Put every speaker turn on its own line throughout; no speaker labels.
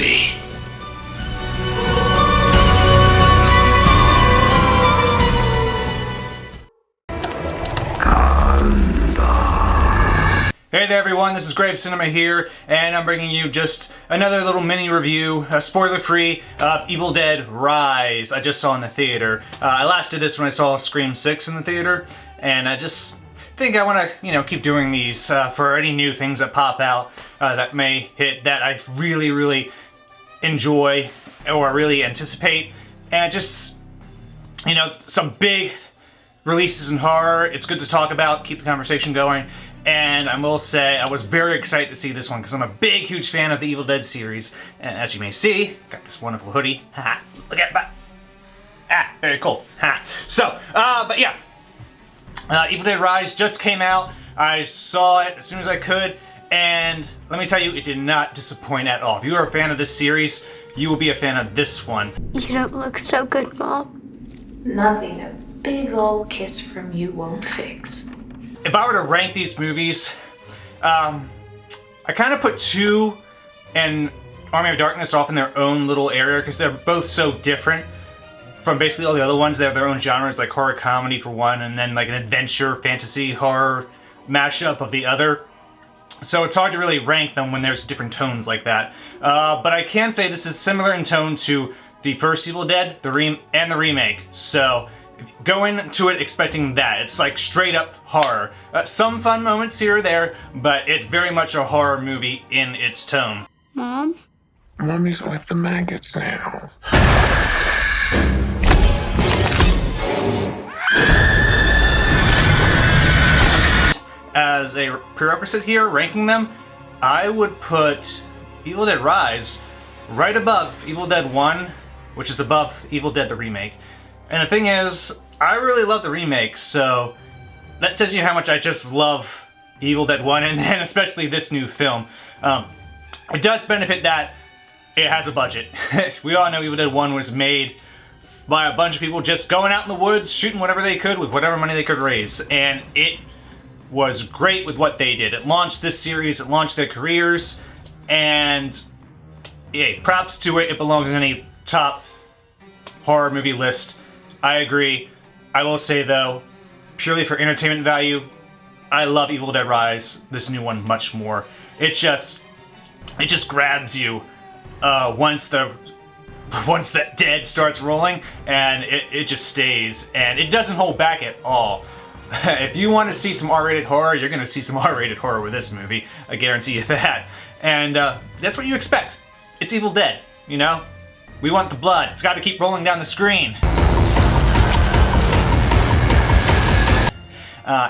movie.
Hey there everyone, this is Grave Cinema here, and I'm bringing you just another little mini review, spoiler-free, of Evil Dead Rise. I just saw in the theater. I last did this when I saw Scream 6 in the theater, and I just think I want to, keep doing these for any new things that pop out that may hit that I really, really enjoy or really anticipate. And just, some big releases in horror. It's good to talk about, keep the conversation going. And I will say, I was very excited to see this one because I'm a big, huge fan of the Evil Dead series. And as you may see, got this wonderful hoodie. Haha, look at that. Very cool. So, but yeah. Evil Dead Rise just came out. I saw it as soon as I could. And let me tell you, it did not disappoint at all. If you are a fan of this series, you will be a fan of this one.
You don't look so good, Mom.
Nothing a big old kiss from you won't fix.
If I were to rank these movies, I kind of put 2 and Army of Darkness off in their own little area because they're both so different from basically all the other ones. They have their own genres, like horror comedy for one, and then like an adventure, fantasy, horror mashup of the other. So it's hard to really rank them when there's different tones like that. But I can say this is similar in tone to the first Evil Dead, and the remake. So go into it expecting that. It's like straight up horror. Some fun moments here or there, but it's very much a horror movie in its tone.
Mom?
Mommy's with the maggots now.
As a prerequisite here, ranking them, I would put Evil Dead Rise right above Evil Dead 1, which is above Evil Dead the remake. And the thing is, I really love the remake, so that tells you how much I just love Evil Dead 1, and then especially this new film. It does benefit that it has a budget. We all know Evil Dead 1 was made by a bunch of people just going out in the woods, shooting whatever they could with whatever money they could raise, and it was great with what they did. It launched this series, it launched their careers, and yeah, props to it. It belongs in any top horror movie list. I agree. I will say though, purely for entertainment value, I love Evil Dead Rise, this new one, much more. It just grabs you once the dead starts rolling, and it just stays, and it doesn't hold back at all. If you want to see some R-rated horror, you're going to see some R-rated horror with this movie. I guarantee you that. And that's what you expect. It's Evil Dead, We want the blood. It's got to keep rolling down the screen.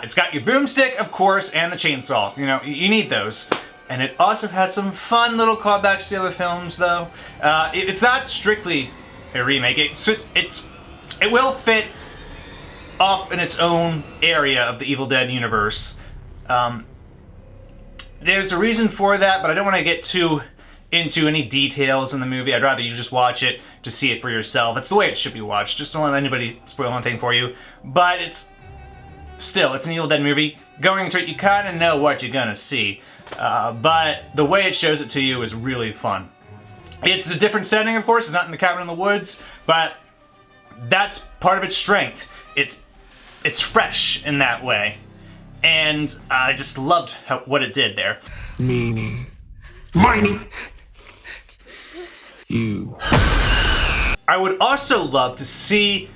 It's got your boomstick, of course, and the chainsaw. You need those. And it also has some fun little callbacks to the other films, though. It's not strictly a remake. It will fit off in its own area of the Evil Dead universe. There's a reason for that, but I don't want to get too into any details in the movie. I'd rather you just watch it to see it for yourself. It's the way it should be watched. Just don't let anybody spoil anything for you. But it's an Evil Dead movie. Going into it, you kind of know what you're gonna see. But the way it shows it to you is really fun. It's a different setting, of course. It's not in the cabin in the woods, but that's part of its strength. It's fresh in that way. And I just loved what it did there.
Meanie. Miny. You.
I would also love to see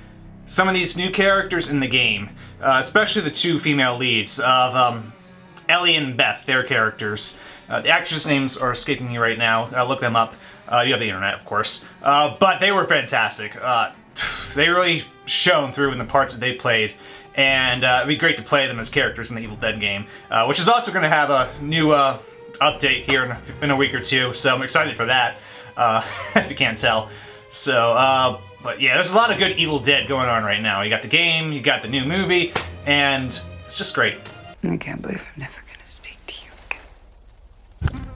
some of these new characters in the game, especially the 2 female leads of Ellie and Beth, their characters. The actress' names are escaping me right now. Look them up. You have the internet, of course. But they were fantastic. They really shone through in the parts that they played, and it'd be great to play them as characters in the Evil Dead game, which is also going to have a new update here in a week or 2, so I'm excited for that, if you can't tell. So, but yeah, there's a lot of good Evil Dead going on right now. You got the game, you got the new movie, and it's just great.
I can't believe I'm never gonna speak to you again.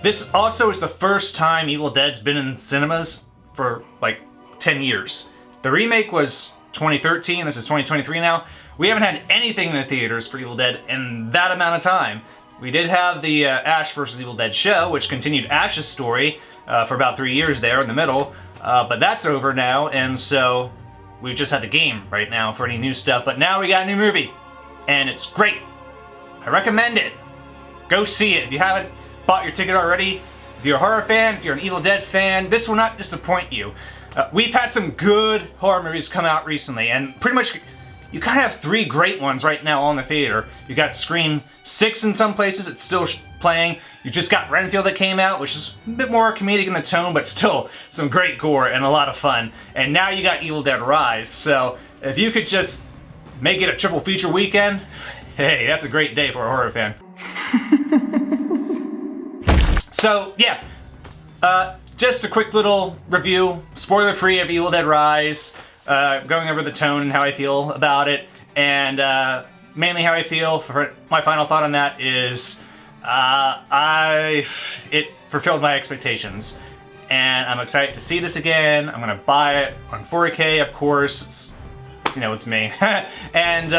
This also is the first time Evil Dead's been in cinemas for like 10 years. The remake was 2013, this is 2023 now. We haven't had anything in the theaters for Evil Dead in that amount of time. we did have the Ash vs. Evil Dead show, which continued Ash's story for about 3 years there in the middle, but that's over now, and so we've just had the game right now for any new stuff, but now we got a new movie, and it's great. I recommend it. Go see it. If you haven't bought your ticket already, if you're a horror fan, if you're an Evil Dead fan, this will not disappoint you. We've had some good horror movies come out recently, and pretty much you kind of have 3 great ones right now on the theater. You got Scream 6 in some places, it's still playing. You just got Renfield that came out, which is a bit more comedic in the tone, but still some great gore and a lot of fun. And now you got Evil Dead Rise, so if you could just make it a triple feature weekend, hey, that's a great day for a horror fan. So, yeah. Just a quick little review, spoiler-free of Evil Dead Rise, going over the tone and how I feel about it, and mainly how I feel. For my final thought on that is, it fulfilled my expectations, and I'm excited to see this again. I'm gonna buy it on 4K, of course. It's, you know, it's me, and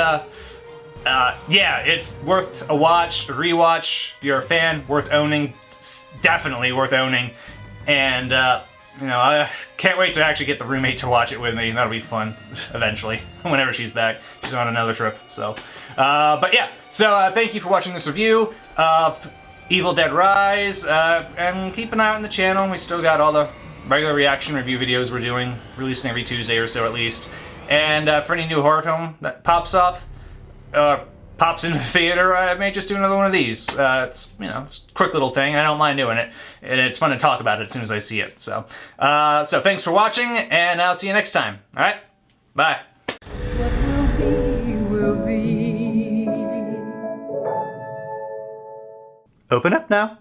yeah, it's worth a watch, a rewatch. If you're a fan, worth owning. It's definitely worth owning. And, you know, I can't wait to actually get the roommate to watch it with me. That'll be fun, eventually, whenever she's back. She's on another trip, so. But yeah, so thank you for watching this review of Evil Dead Rise, and keep an eye on the channel. We still got all the regular reaction review videos we're doing, releasing every Tuesday or so at least. And for any new horror film that pops in the theater, I may just do another one of these. It's, you know, it's a quick little thing. I don't mind doing it, and it's fun to talk about it as soon as I see it. So, so thanks for watching, and I'll see you next time. All right, bye.
What will be, will be.
Open up now.